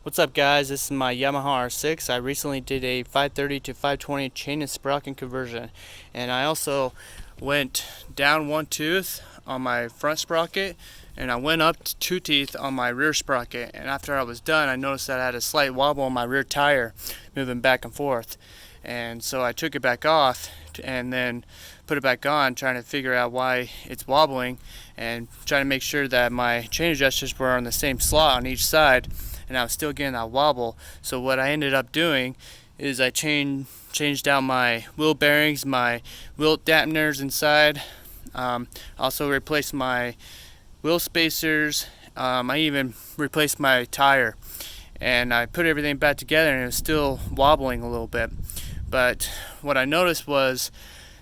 What's up, guys? This is my Yamaha R6. I recently did a 530 to 520 chain and sprocket conversion, and I also went down one tooth on my front sprocket and I went up 2 teeth on my rear sprocket. And after I was done, I noticed that I had a slight wobble on my rear tire moving back and forth, and so I took it back off and then put it back on, trying to figure out why it's wobbling and trying to make sure that my chain adjusters were on the same slot on each side, and I was still getting that wobble. So what I ended up doing is I changed out my wheel bearings, my wheel dampeners inside, also replaced my wheel spacers, I even replaced my tire, and I put everything back together and it was still wobbling a little bit. But what I noticed was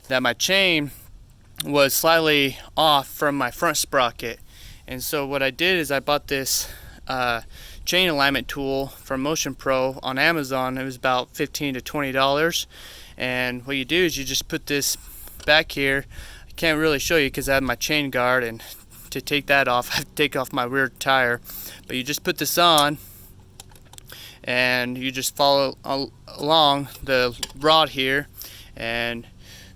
that my chain was slightly off from my front sprocket, and so what I did is I bought this chain alignment tool from Motion Pro on Amazon. It was about $15 to $20, and what you do is you just put this back here. I can't really show you because I have my chain guard, and to take that off I have to take off my rear tire, but you just put this on and you just follow along the rod here and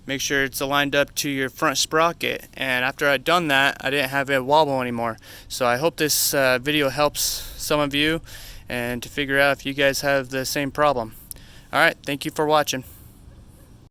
make sure it's aligned up to your front sprocket. And after I'd done that, I didn't have it wobble anymore. So I hope this video helps some of you and to figure out if you guys have the same problem. Alright, thank you for watching.